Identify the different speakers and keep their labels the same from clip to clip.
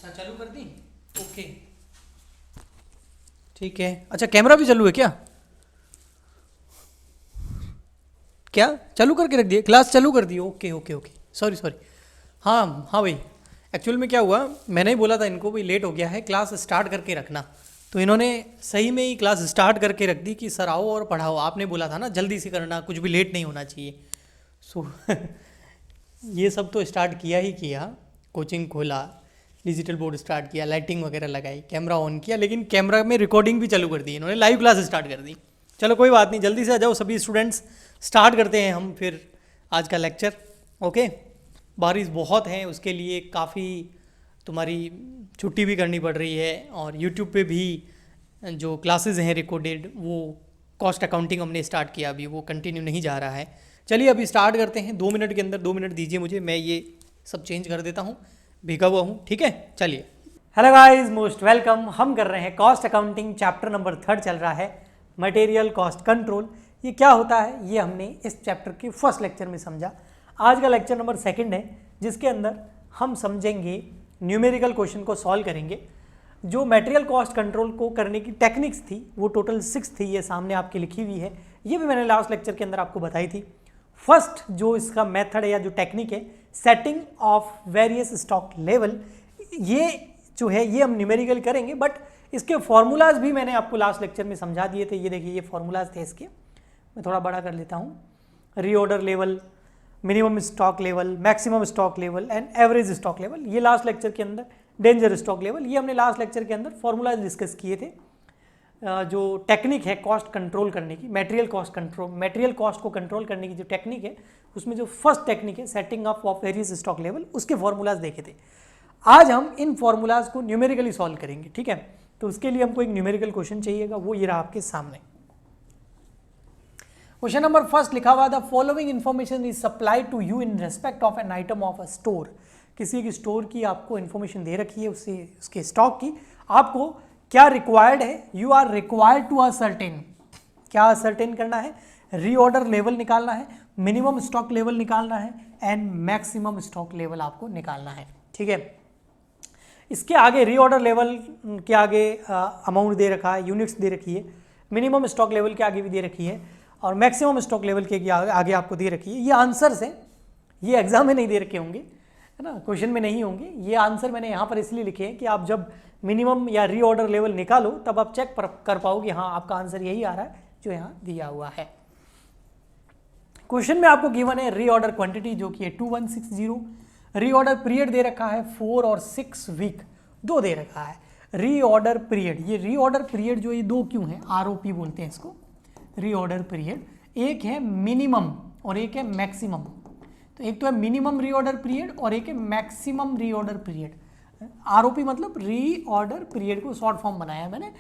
Speaker 1: अच्छा चालू कर दी। ओके ठीक है। अच्छा कैमरा भी चालू है क्या? क्या चालू करके रख दिए? क्लास चालू कर दी? Okay okay okay sorry sorry. हाँ हाँ भाई, एक्चुअल में क्या हुआ, मैंने ही बोला था इनको भाई लेट हो गया है, क्लास स्टार्ट करके रखना। तो इन्होंने सही में ही क्लास स्टार्ट करके रख दी कि सर आओ और पढ़ाओ। आपने बोला था ना जल्दी से करना, कुछ भी लेट नहीं होना चाहिए। सो ये सब तो स्टार्ट किया ही किया, कोचिंग खोला, डिजिटल बोर्ड स्टार्ट किया, लाइटिंग वगैरह लगाई, कैमरा ऑन किया, लेकिन कैमरा में रिकॉर्डिंग भी चालू कर दी इन्होंने, लाइव क्लास स्टार्ट कर दी। चलो कोई बात नहीं, जल्दी से आ जाओ सभी स्टूडेंट्स, स्टार्ट करते हैं हम फिर आज का लेक्चर। ओके, बारिश बहुत है, उसके लिए काफ़ी तुम्हारी छुट्टी भी करनी पड़ रही है, और यूट्यूब पे भी जो क्लासेस हैं रिकॉर्डेड, वो कॉस्ट अकाउंटिंग हमने स्टार्ट किया, अभी वो कंटिन्यू नहीं जा रहा है। चलिए अभी स्टार्ट करते हैं, 2 मिनट के अंदर, 2 मिनट दीजिए मुझे, मैं ये सब चेंज कर देता हूँ, भीगा हुआ हूँ। ठीक है चलिए। Hello guys, most welcome. हम कर रहे हैं कॉस्ट अकाउंटिंग, चैप्टर नंबर 3 चल रहा है, मटेरियल कॉस्ट कंट्रोल। ये क्या होता है ये हमने इस चैप्टर के फर्स्ट लेक्चर में समझा। आज का लेक्चर नंबर 2 है, जिसके अंदर हम समझेंगे न्यूमेरिकल क्वेश्चन को सॉल्व करेंगे। जो मटेरियल कॉस्ट कंट्रोल को करने की टेक्निक्स थी वो टोटल 6 थी, ये सामने आपकी लिखी हुई है, ये भी मैंने लास्ट लेक्चर के अंदर आपको बताई थी। फर्स्ट जो इसका मेथड है या जो टेक्निक है, setting of various stock level, ये जो है ये हम न्यूमेरिकल करेंगे, बट इसके फॉर्मूलाज भी मैंने आपको लास्ट लेक्चर में समझा दिए थे। ये देखिए, ये फॉर्मूलाज थे इसके, मैं थोड़ा बड़ा कर लेता हूँ। Reorder level, minimum stock level, maximum stock level and average stock level, ये लास्ट लेक्चर के अंदर, डेंजर स्टॉक लेवल, ये हमने लास्ट लेक्चर के अंदर फॉर्मूलाज डिस्कस किए थे। जो टेक्निक है कॉस्ट कंट्रोल करने की, material cost control, material cost को कंट्रोल करने की जो टेक्निक है, उसमें जो फर्स्ट टेक्निक है setting up of various stock level, उसके फॉर्मूलाज देखे थे। आज हम इन फॉर्मूलाज को न्यूमेरिकली सॉल्व करेंगे। ठीक है, तो उसके लिए हमको एक न्यूमेरिकल क्वेश्चन चाहिएगा, वो ये रहा आपके सामने। क्वेश्चन नंबर फर्स्ट लिखा हुआ, the following information is supplied to you in respect of an item of a store. किसी एक स्टोर की आपको इन्फॉर्मेशन दे रखी है, उसके स्टॉक की, आपको क्या रिक्वायर्ड है, you are required to ascertain, क्या असर्टेन करना है, रीऑर्डर लेवल निकालना है, मिनिमम स्टॉक लेवल निकालना है एंड मैक्सिमम स्टॉक लेवल आपको निकालना है। ठीक है, इसके आगे रीऑर्डर लेवल के आगे अमाउंट दे रखा है, यूनिट्स दे रखी है, मिनिमम स्टॉक लेवल के आगे भी दे रखी है, और मैक्सिमम स्टॉक लेवल के आगे आपको दे रखी है। ये आंसर्स हैं, ये एग्जाम में नहीं दे रखे होंगे, है ना, क्वेश्चन में नहीं होंगे। ये आंसर मैंने यहाँ पर इसलिए लिखे हैं कि आप जब मिनिमम या रीऑर्डर लेवल निकालो तब आप चेक कर पाओगे, हाँ आपका आंसर यही आ रहा है जो यहाँ दिया हुआ है। क्वेश्चन में आपको गिवन है रीऑर्डर क्वांटिटी जो कि है 2160, रीऑर्डर पीरियड दे रखा है 4 और 6 वीक, 2 दे रखा है। रीऑर्डर पीरियड, ये रीऑर्डर पीरियड जो ये 2 क्यों है, ROP बोलते हैं इसको, रीऑर्डर पीरियड। एक है मिनिमम और एक है मैक्सिमम, तो एक तो है मिनिमम रीऑर्डर पीरियड और एक है मैक्सिमम रीऑर्डर पीरियड। ROP मतलब रीऑर्डर पीरियड को शॉर्ट फॉर्म बनाया है मैंने।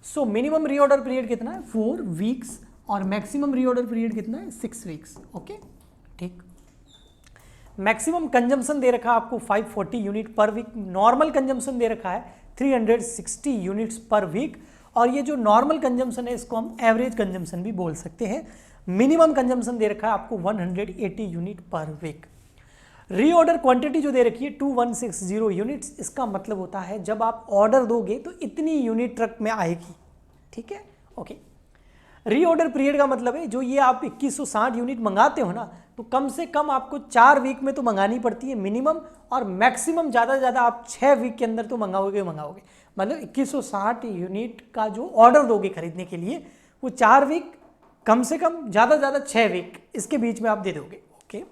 Speaker 1: सो मिनिमम रीऑर्डर पीरियड कितना है, 4 वीक्स, और मैक्सिमम रीऑर्डर पीरियड कितना है, 6 वीक्स। ओके ठीक। मैक्सिमम कंजम्पशन दे रखा है आपको 540 unit per week, normal consumption दे रखा है 360 यूनिट्स पर वीक, और ये जो नॉर्मल कंजम्पशन है इसको हम एवरेज कंजम्पशन भी बोल सकते हैं। मिनिमम कंजम्पशन दे रखा है आपको 180 unit per week. Reorder quantity जो दे रखी है 2160 यूनिट्स, इसका मतलब होता है जब आप ऑर्डर दोगे तो इतनी यूनिट ट्रक में आएगी। ठीक है ओके। रीऑर्डर पीरियड का मतलब है जो ये आप 2160 यूनिट मंगाते हो ना, तो कम से कम आपको 4 वीक में तो मंगानी पड़ती है मिनिमम, और मैक्सिमम ज़्यादा से ज़्यादा आप 6 वीक के अंदर तो मंगाओगे। मतलब 2160 यूनिट का जो ऑर्डर दोगे खरीदने के लिए, वो 4 वीक, कम से कम ज़्यादा से ज़्यादा 6 वीक, इसके बीच में आप दे दोगे। ओके।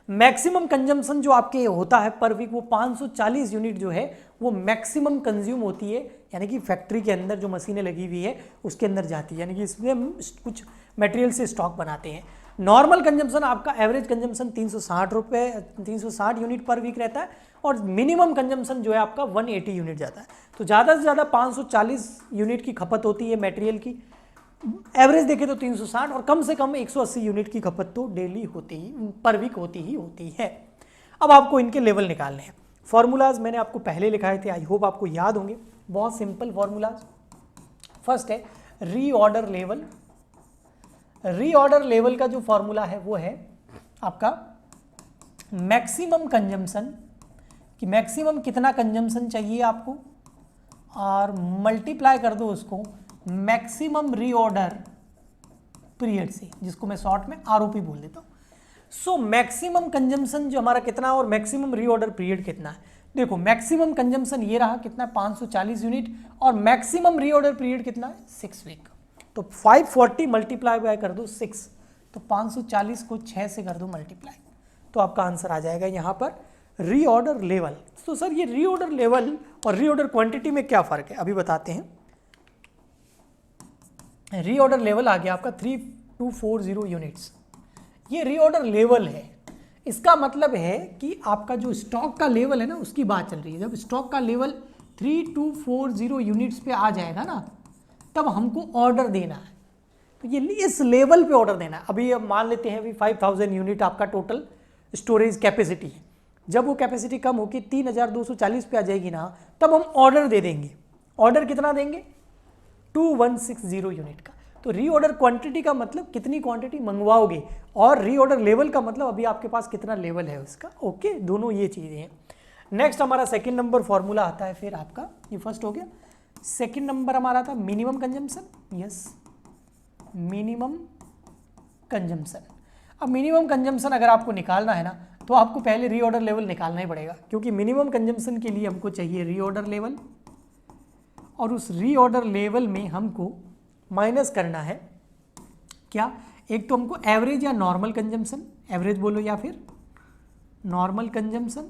Speaker 1: मैक्सिमम कंजम्पशन जो आपके होता है पर वीक, वो 540 यूनिट जो है वो मैक्सिमम कंज्यूम होती है, यानी कि फैक्ट्री के अंदर जो मशीनें लगी हुई है उसके अंदर जाती है, यानी कि इसमें हम कुछ मटेरियल से स्टॉक बनाते हैं। नॉर्मल कंजम्पशन आपका average consumption 360 unit per week रहता है, और मिनिमम कंजम्पशन जो है आपका 180 यूनिट जाता है। तो ज़्यादा से ज़्यादा 540 यूनिट की खपत होती है मटेरियल की, एवरेज देखें तो 360, और कम से कम 180 यूनिट की खपत तो डेली होती ही, पर वीक होती है। अब आपको इनके लेवल निकालने हैं। फॉर्मूलाज मैंने आपको पहले लिखाए थे, आई होप आपको याद होंगे, बहुत सिंपल फॉर्मूलाज। फर्स्ट है रीऑर्डर लेवल। रीऑर्डर लेवल का जो फॉर्मूला है वो है आपका मैक्सिमम कंजम्पशन कि मैक्सिमम कितना कंजम्पशन चाहिए आपको और मल्टीप्लाई कर दो उसको मैक्सिमम रीऑर्डर पीरियड से, जिसको मैं शॉर्ट में आरओपी बोल देता हूँ। सो मैक्सिमम कंजम्पशन जो हमारा कितना और मैक्सिमम रीऑर्डर पीरियड कितना है। देखो मैक्सिमम कंजम्पशन ये रहा कितना 540 यूनिट और मैक्सिमम रीऑर्डर पीरियड कितना है 6 वीक। तो 540 मल्टीप्लाई बाय कर दो 6, तो 540 को 6 से कर दो मल्टीप्लाई, तो आपका आंसर आ जाएगा यहाँ पर रीऑर्डर लेवल। तो सर ये रीऑर्डर लेवल और रीऑर्डर क्वांटिटी में क्या फ़र्क है अभी बताते हैं। रीऑर्डर लेवल आ गया आपका 3240 यूनिट्स, ये रीऑर्डर लेवल है। इसका मतलब है कि आपका जो स्टॉक का लेवल है ना उसकी बात चल रही है। जब स्टॉक का लेवल 3240 यूनिट्स पे आ जाएगा ना तब हमको ऑर्डर देना है, तो ये इस लेवल पे ऑर्डर देना है। अभी अब मान लेते हैं अभी 5000 यूनिट आपका टोटल स्टोरेज कैपेसिटी है। जब वो कैपेसिटी कम होकर 3240 पे आ जाएगी ना तब हम ऑर्डर दे देंगे। ऑर्डर कितना देंगे 2160 यूनिट का। तो रीऑर्डर क्वांटिटी का मतलब कितनी क्वांटिटी मंगवाओगे और रीऑर्डर लेवल का मतलब अभी आपके पास कितना लेवल है उसका। ओके, दोनों ये चीज़ें हैं। नेक्स्ट हमारा सेकंड नंबर फॉर्मूला आता है फिर आपका, ये फर्स्ट हो गया। सेकंड नंबर हमारा था minimum consumption. Yes, minimum consumption. अब मिनिमम कंजम्पशन अगर आपको निकालना है ना तो आपको पहले रीऑर्डर लेवल निकालना ही पड़ेगा, क्योंकि मिनिमम कंजम्पशन के लिए हमको चाहिए रीऑर्डर लेवल और उस रीऑर्डर लेवल में हमको माइनस करना है क्या, एक तो हमको एवरेज या नॉर्मल कंजम्पशन, एवरेज बोलो या फिर नॉर्मल कंजम्पशन,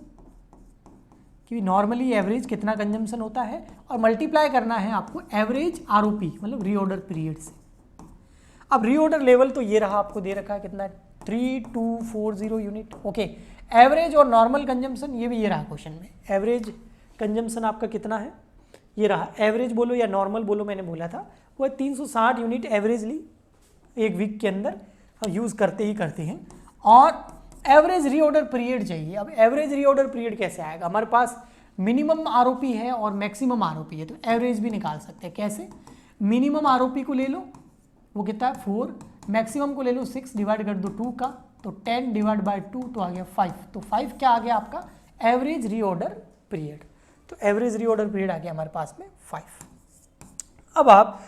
Speaker 1: क्योंकि नॉर्मली एवरेज कितना कंजम्पशन होता है, और मल्टीप्लाई करना है आपको एवरेज आरओपी मतलब रीऑर्डर पीरियड से। अब रीऑर्डर लेवल तो ये रहा, आपको दे रखा है कितना 3240 यूनिट। ओके, एवरेज और नॉर्मल कंजम्पशन ये भी ये रहा क्वेश्चन में। एवरेज कंजम्पशन आपका कितना है, ये रहा। एवरेज बोलो या नॉर्मल बोलो, मैंने बोला था वो 360 यूनिट एवरेजली एक वीक के अंदर हम यूज़ करते ही करते हैं। और एवरेज रीऑर्डर पीरियड चाहिए। अब एवरेज रीऑर्डर पीरियड कैसे आएगा, हमारे पास मिनिमम आरओपी है और मैक्सिमम आरओपी है, तो एवरेज भी निकाल सकते हैं। कैसे, मिनिमम आरओपी को ले लो, वो कितना है 4, मैक्सिमम को ले लो 6 डिवाइड कर दो 2 का, तो 10 डिवाइड बाई 2 तो आ गया 5। तो 5 क्या आ गया आपका एवरेज रीऑर्डर पीरियड। तो एवरेज रीऑर्डर पीरियड आ गया हमारे पास में 5। अब आप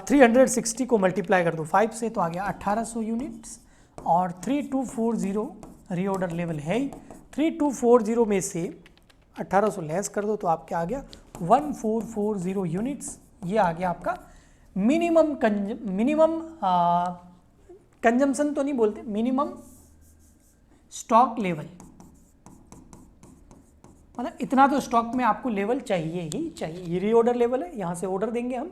Speaker 1: 360 को मल्टीप्लाई कर दो 5 से, तो आ गया 1800 यूनिट्स। और 3240 रीऑर्डर लेवल है ही, 3240 में से 1800 लेस कर दो तो आपके आ गया 1440 यूनिट्स। ये आ गया आपका मिनिमम कंजम्पशन तो नहीं बोलते, मिनिमम स्टॉक लेवल, मतलब इतना तो स्टॉक में आपको लेवल चाहिए ही चाहिए। ये रीऑर्डर लेवल है, यहाँ से ऑर्डर देंगे हम,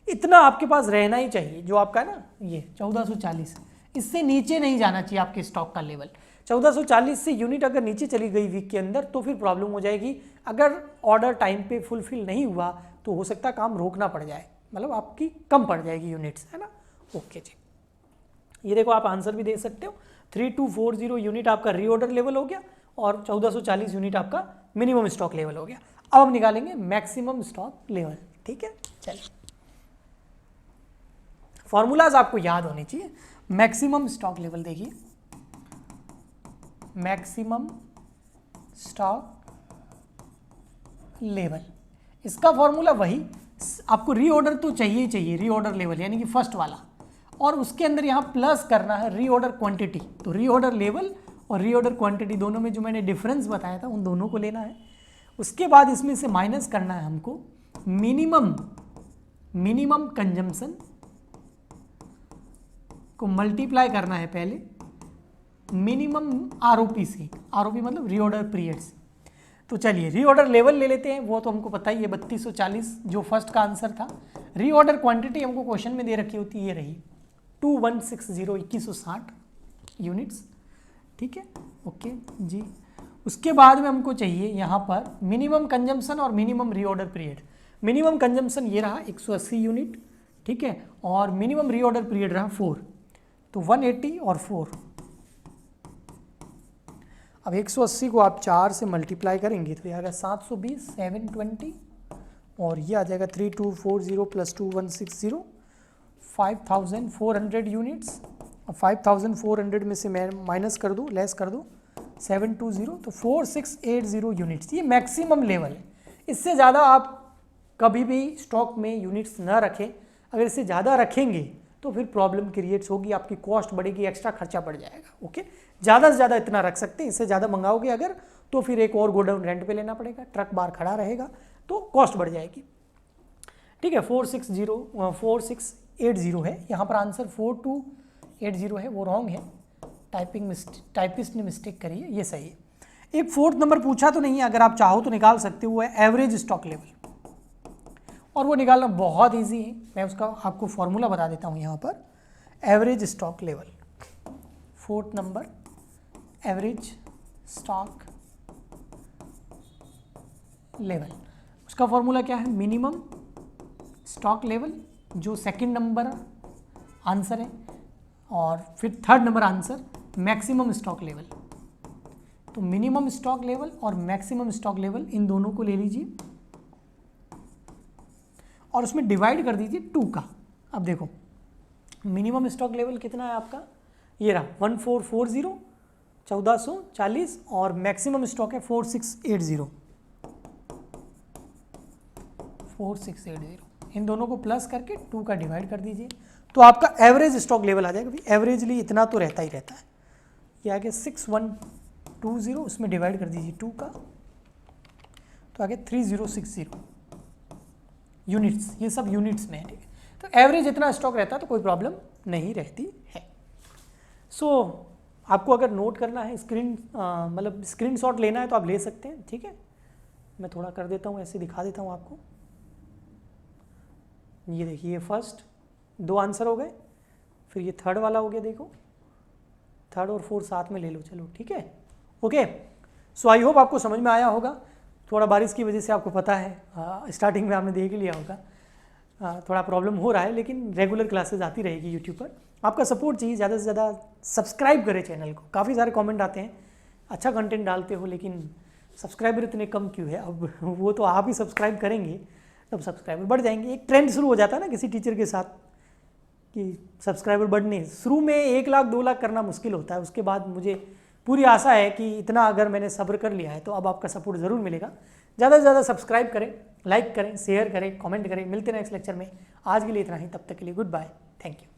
Speaker 1: इतना आपके पास रहना ही चाहिए। जो आपका है ना ये 1440, इससे नीचे नहीं जाना चाहिए आपके स्टॉक का लेवल। 1440 से यूनिट अगर नीचे चली गई वीक के अंदर तो फिर प्रॉब्लम हो जाएगी। अगर ऑर्डर टाइम पे फुलफिल नहीं हुआ तो हो सकता है काम रोकना पड़ जाए, मतलब आपकी कम पड़ जाएगी यूनिट्स, है ना। ओके जी, ये देखो आप आंसर भी दे सकते हो। 3240 यूनिट आपका रीऑर्डर लेवल हो गया और 1440 यूनिट आपका मिनिमम स्टॉक लेवल हो गया। अब हम निकालेंगे मैक्सिमम स्टॉक लेवल। ठीक है, चलिए फॉर्मूलाज आपको याद होने चाहिए। मैक्सिमम स्टॉक लेवल देखिए, मैक्सिमम स्टॉक लेवल, इसका फॉर्मूला वही, आपको रीऑर्डर तो चाहिए ही चाहिए, रीऑर्डर लेवल यानी कि फर्स्ट वाला, और उसके अंदर यहाँ प्लस करना है रीऑर्डर क्वांटिटी। तो रीऑर्डर लेवल और रीऑर्डर क्वांटिटी दोनों में जो मैंने डिफरेंस बताया था उन दोनों को लेना है। उसके बाद इसमें से माइनस करना है हमको मिनिमम कंजम्पशन को मल्टीप्लाई करना है पहले मिनिमम आरओपी से, आरओपी मतलब रीऑर्डर पीरियड से। तो चलिए रीऑर्डर लेवल ले लेते हैं, वो तो हमको पता ही है 3240 जो फर्स्ट का आंसर था। रीऑर्डर क्वांटिटी हमको क्वेश्चन में दे रखी होती है, ये रही 2160 यूनिट्स। ठीक है, ओके जी। उसके बाद में हमको चाहिए यहाँ पर मिनिमम कंजम्पशन और minimum reorder period. Minimum consumption ये रहा 180 यूनिट, ठीक है, और मिनिमम रीऑर्डर पीरियड रहा 4, तो 180 और 4। अब 180 को आप 4 से मल्टीप्लाई करेंगे तो ये आ गया 720, 720, और ये आ जाएगा 3240 प्लस 2160, 5400 यूनिट्स। अब 5400 में से मैं माइनस कर दूँ, लेस कर दूँ 720, तो 4680 यूनिट्स, ये मैक्सिमम लेवल है। इससे ज़्यादा आप कभी भी स्टॉक में यूनिट्स ना रखें। अगर इससे ज़्यादा रखेंगे तो फिर प्रॉब्लम क्रिएट्स होगी, आपकी कॉस्ट बढ़ेगी, एक्स्ट्रा खर्चा बढ़ जाएगा। ओके, ज़्यादा से ज़्यादा इतना रख सकते हैं, इससे ज़्यादा मंगाओगे अगर तो फिर एक और गोडाउन रेंट पे लेना पड़ेगा, ट्रक बाहर खड़ा रहेगा तो कॉस्ट बढ़ जाएगी। ठीक है, 4680 है, यहाँ पर आंसर 4280 है, वो रॉन्ग है, टाइपिस्ट ने मिस्टेक करी है, ये सही है। एक फोर्थ नंबर पूछा तो नहीं है, अगर आप चाहो तो निकाल सकते हो, वो है एवरेज स्टॉक लेवल, और वो निकालना बहुत इजी है। मैं उसका आपको फॉर्मूला बता देता हूँ यहाँ पर। Average stock level, fourth number, average stock level, उसका फॉर्मूला क्या है? मिनिमम स्टॉक लेवल, जो सेकंड नंबर आंसर है, और फिर third number answer maximum stock level. तो मिनिमम स्टॉक लेवल और मैक्सिमम स्टॉक लेवल, इन दोनों को ले लीजिए और उसमें डिवाइड कर दीजिए 2 का। अब देखो मिनिमम स्टॉक लेवल कितना है आपका, ये रहा 1440, 1440, और मैक्सिमम स्टॉक है 4680, 4680। इन दोनों को प्लस करके 2 का डिवाइड कर दीजिए तो आपका एवरेज स्टॉक लेवल आ जाएगा। एवरेजली इतना तो रहता ही रहता है। ये आगे 6120, उसमें डिवाइड कर दीजिए 2 का, तो आगे 3060 यूनिट्स। ये सब यूनिट्स में है, ठीक है। तो एवरेज इतना स्टॉक रहता है तो कोई प्रॉब्लम नहीं रहती है। सो आपको अगर नोट करना है, मतलब स्क्रीनशॉट लेना है तो आप ले सकते हैं, ठीक है। मैं थोड़ा कर देता हूँ, ऐसे दिखा देता हूँ आपको। ये देखिए, फर्स्ट 2 आंसर हो गए, फिर ये थर्ड वाला हो गया, देखो थर्ड और फोर्थ साथ में ले लो, चलो ठीक है। ओके, सो आई होप आपको समझ में आया होगा। थोड़ा बारिश की वजह से आपको पता है, स्टार्टिंग में आपने देख लिया होगा, थोड़ा प्रॉब्लम हो रहा है, लेकिन रेगुलर क्लासेस आती रहेगी यूट्यूब पर। आपका सपोर्ट चाहिए, ज़्यादा से ज़्यादा सब्सक्राइब करें चैनल को। काफ़ी सारे कमेंट आते हैं, अच्छा कंटेंट डालते हो, लेकिन सब्सक्राइबर इतने कम क्यों है? अब वो तो आप ही सब्सक्राइब करेंगे तब सब्सक्राइबर बढ़ जाएंगे। एक ट्रेंड शुरू हो जाता है ना किसी टीचर के साथ कि सब्सक्राइबर बढ़ने, शुरू में 1 लाख 2 लाख करना मुश्किल होता है, उसके बाद मुझे पूरी आशा है कि इतना अगर मैंने सब्र कर लिया है तो अब आपका सपोर्ट ज़रूर मिलेगा। ज़्यादा से ज़्यादा सब्सक्राइब करें, लाइक करें, शेयर करें, कमेंट करें। मिलते हैं नेक्स्ट लेक्चर में। आज के लिए इतना ही, तब तक के लिए गुड बाय, थैंक यू।